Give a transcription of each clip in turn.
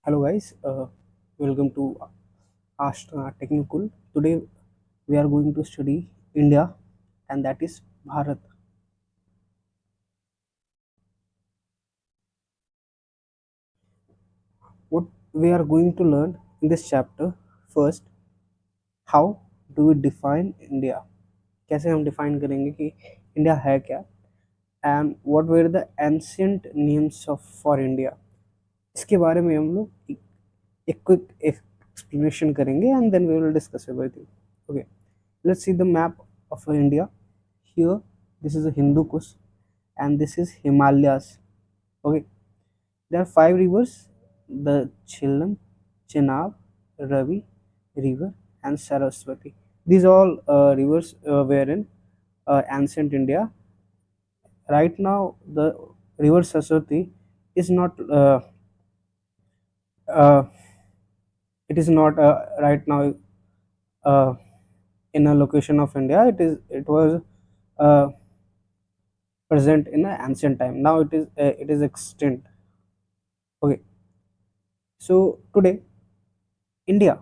Hello guys, welcome to Ashtra Technical. Today we are going to study India, and that is Bharat. What we are going to learn in this chapter, first, how do we define India? कैसे हम define करेंगे कि India है क्या, and what were the ancient names of for India. इसके बारे में हम लोग एक quick explanation करेंगे, and then we will discuss everything. Okay, let's see the map of India. Here, this is a Hindu Kush, and this is Himalayas. Okay, there are five rivers: the Jhelum, Chenab, Ravi River, and Saraswati. These all rivers were in ancient India. Right now, the river Saraswati is not. Uh, it is not right now uh, in a location of India. It was uh, present in an ancient time. Now it is extinct. Okay, so today India,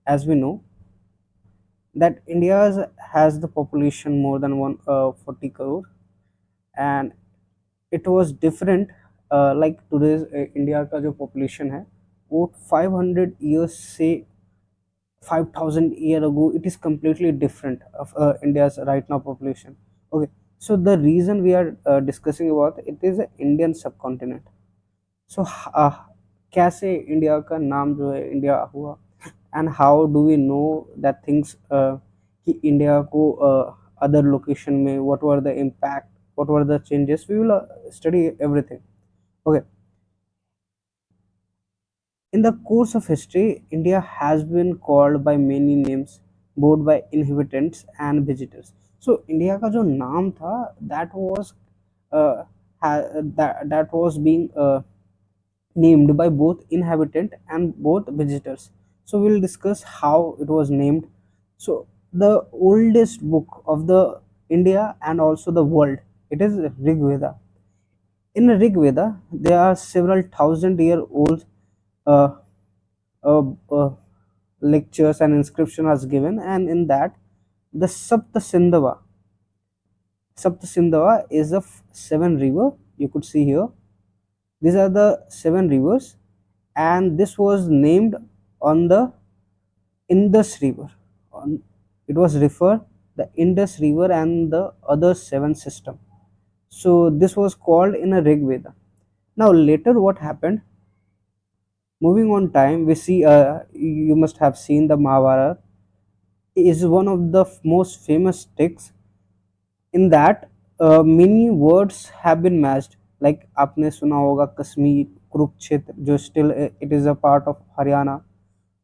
as we know, that has the population more than 140 crore, and it was different. Like today's India का जो population है वो 500 years से 5,000 year ago, it is completely different of India's right now population. Okay, so the reason we are discussing about it is the Indian subcontinent. So कैसे India का नाम जो है इंडिया हुआ, and how do we know that things कि India को other location में what were the impact, what were the changes, we will study everything. Okay, in the course of history, India has been called by many names, both by inhabitants and visitors. So India का जो नाम था that was uh, that was being named by both inhabitant and both visitors. So we'll discuss how it was named. So the oldest book of the India and also the world, it is Rig Veda. In Rig Veda, there are several thousand-year old uh, uh, uh, lectures and inscription are given, and in that the Sapta Sindhava is a seven river. You could see here. These are the seven rivers, and this was named on the Indus River. It was referred the Indus River and the other seven system. So this was called in a Rig Veda. Now later what happened? Moving on time, we see you must have seen the Mahabharata is one of the most famous texts. In that many words have been matched, like आपने सुना होगा कश्मीर, कुरुक्षेत्र जो still it is a part of Haryana,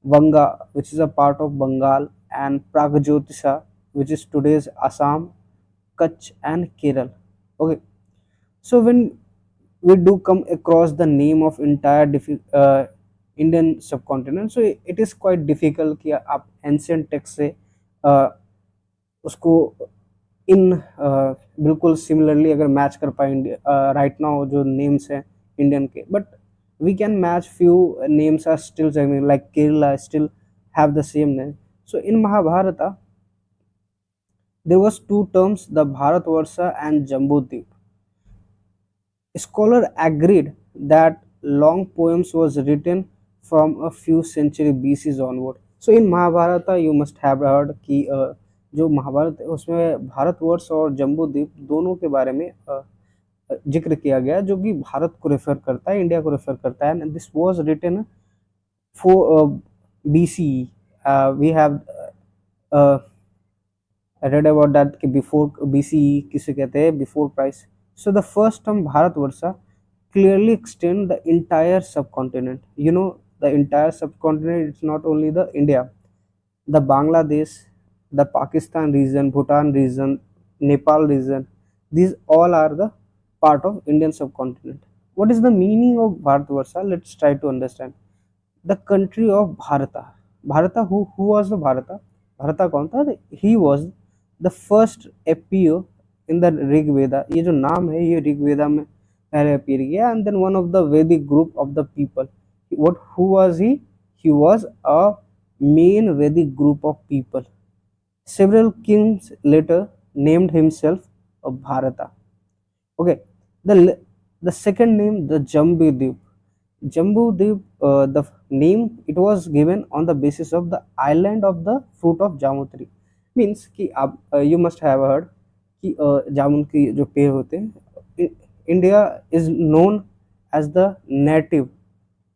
Vanga which is a part of Bengal, and Pragjyotisha which is today's Assam, Kutch and Kerala. Okay, so when we do come across the name of entire Indian subcontinent, so it is quite difficult कि आप ancient text से uh, उसको इन बिल्कुल similarly अगर match कर पाए right now जो names हैं इंडियन के, but we can match few names are still like Kerala still have the same name. So in Mahabharata there was two terms, the Bharatvarsha and Jambudvip. Scholar agreed that long poems was written from a few century BC onward. So in Mahabharata you must have heard कि जो महाभारत है उसमें भारतवर्ष और जम्बूद्वीप दोनों के बारे में जिक्र किया गया, जो कि भारत को रेफर करता है, इंडिया को रेफर करता है. And this was written for BCE. वी हैव read about that कि before BCE किसे कहते हैं, before Christ. So the first term Bharatvarsha clearly extend the entire subcontinent. You know, the entire subcontinent, it's not only the India, the Bangladesh, the Pakistan region, Bhutan region, Nepal region, these all are the part of Indian subcontinent. What is the meaning of Bharatvarsha? Let's try to understand. The country of Bharata. Bharata, who was the Bharata? Bharata कौन था? He was the first appear in the Rig Veda. ये जो नाम है ये ऋग वेदा में पहले appear किया, and then one of the Vedic group of the people. What who was he? He was a main Vedic group of people. Several kings later named himself a Bharata. Okay, the second name, the Jambudvip. Jambudvip, the name it was given on the basis of the island of the fruit of jamun tree. Means कि आप you must have heard कि जामुन की जो पेड़ होते हैं, India is known as the native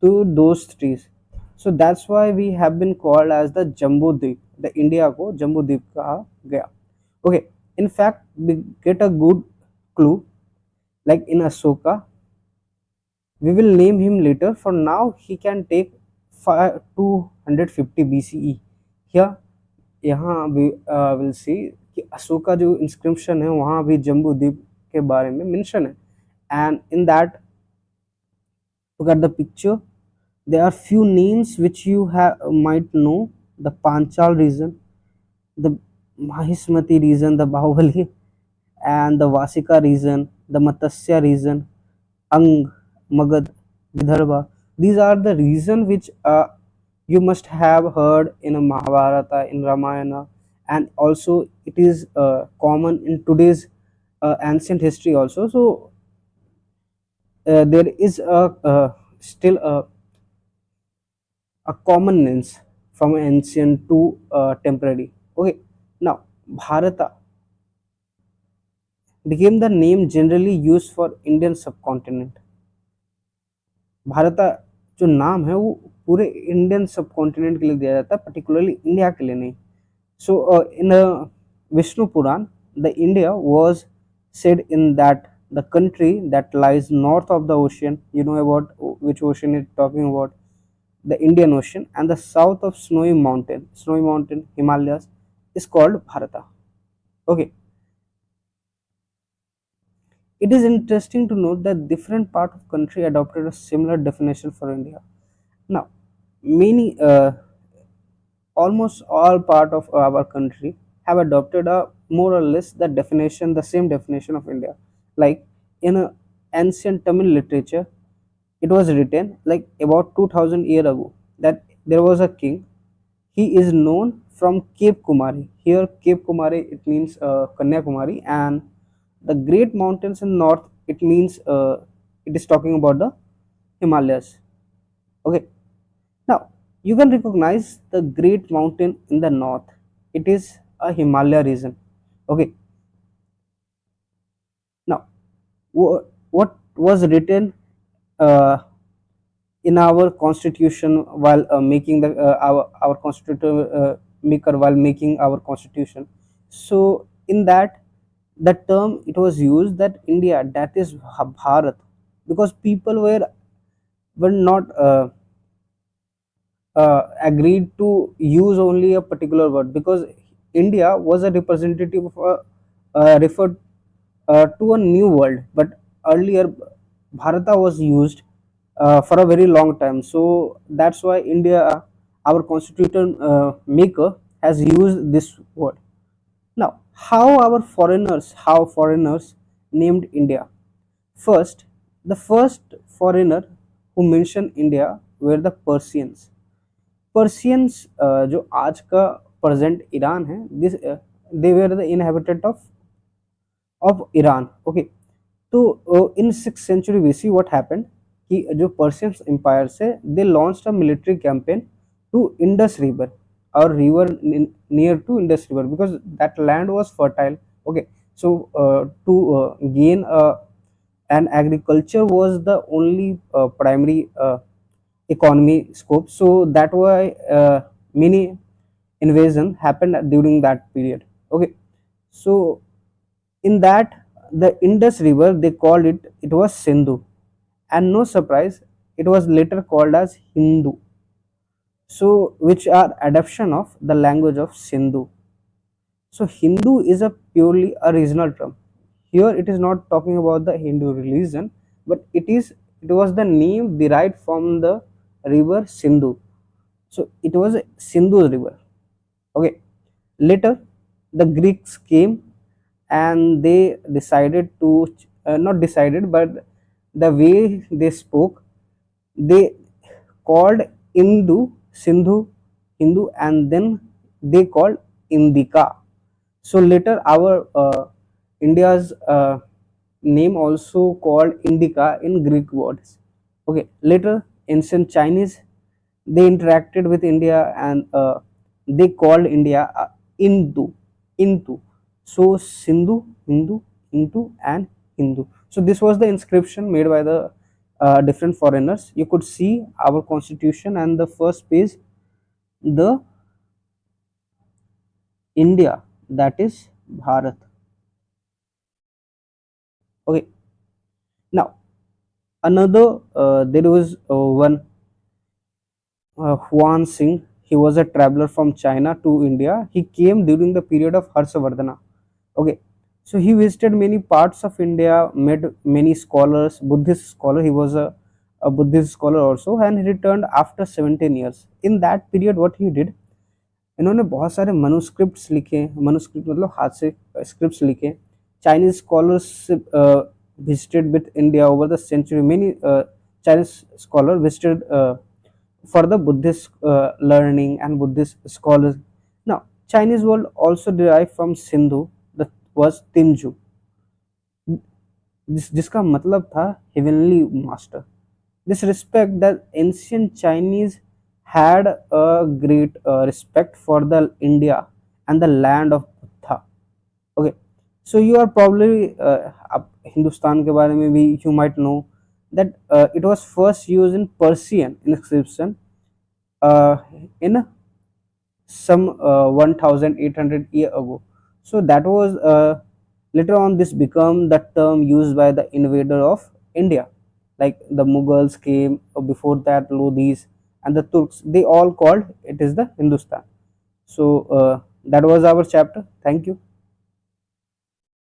to those trees. So that's why we have been called as the Jambudvip. The India को जम्बूद्वीप कहा गया. Okay, in fact we get a good clue like in Ashoka. We will name him later. For now, he can take 250 BCE. Here, यहाँ we will see कि अशोका जो inscription है वहाँ भी जम्बू द्वीप के बारे में mention है. And in that, look at the picture. There are few names which you have might know: the Panchal region, the Mahismati region, the Bahubali, and the Vasika region, the Matsya region, Ang, Magad, Vidarbha. These are the reasons which you must have heard in a Mahabharata, in Ramayana, and also it is common in today's ancient history also. So there is still a commonness from ancient to temporary. Okay, now Bharata became the name generally used for Indian subcontinent. Bharat जो नाम है वो पूरे Indian सब continent के लिए दिया जाता है, पर्टिकुलरली इंडिया के लिए नहीं. So in Vishnu Purana the India was said in that the country that lies north of the ocean, you know about which ocean is talking about, the Indian Ocean, and the south of snowy mountain Himalayas, is called Bharata. Okay, it is interesting to note that different part of country adopted a similar definition for India. Now, many, almost all part of our country have adopted a more or less the same definition of India. Like in a ancient Tamil literature, it was written like about 2000 year ago that there was a king. He is known from Cape Kumari. Here, Cape Kumari it means Kanyakumari, and the great mountains in north it means it is talking about the Himalayas. Okay, now, you can recognize the great mountain in the north. It is a Himalaya region. Okay. Now, what was written uh, in our constitution while making our constitution maker while making our constitution? So, in that the term it was used that India, that is Bharat, because people were not agreed to use only a particular word, because India was a representative of referred to a new world, but earlier Bharata was used for a very long time. So that's why India, our constitution maker, has used this word. Now, how foreigners named India? First, the first foreigner who mentioned India were the Persians. Persians जो आज का present Iran है, this they were the inhabitant of Iran. Okay, तो in 6th century BC what happened कि जो Persians empire से they launched a military campaign to Indus river और river near to Indus river because that land was fertile. Okay, so to gain and agriculture was the only primary economy scope. So that why many invasion happened during that period. Okay, so in that the Indus river they called it was Sindhu, and no surprise it was later called as Hindu, so which are adaptation of the language of Sindhu. So Hindu is a purely a regional term. Here it is not talking about the Hindu religion, but it was the name derived from the river Sindhu. So it was a Sindhu river. Okay. Later, the Greeks came and they decided to not decided, but the way they spoke, they called Sindhu, Hindu, and then they called Indica. So later our India's name also called Indica in Greek words. Okay, later ancient Chinese, they interacted with India and they called India Indu. So Sindhu, Hindu, Hindu, and Hindu. So this was the inscription made by the different foreigners. You could see our constitution and the first page, the India, that is Bharat. Okay, now another there was one Huan Singh. He was a traveler from China to India. He came during the period of Harshavardhana. Okay, so he visited many parts of India, met many scholars, Buddhist scholar. He was a Buddhist scholar also, and he returned after 17 years. In that period, what he did, इन्होंने बहुत सारे मनुस्क्रिप्ट्स लिखे, manuscript मतलब हाथ से scripts लिखे. Chinese scholars visited with India over the century. Many Chinese scholars visited for the Buddhist learning and Buddhist scholars. Now, Chinese word also derived from Sindhu, that was Tinju, जिसका मतलब था heavenly master. This respect, the ancient Chinese had a great respect for the India and the land of Buddha. Okay, so you are probably अब हिंदुस्तान के बारे में भी you might know that it was first used in Persian inscription uh, in some 1800 year ago. So that was later on this become the term used by the invader of India, like the Mughals came, or before that Lodhis and the Turks, they all called it is the Hindustan. So that was our chapter. Thank you.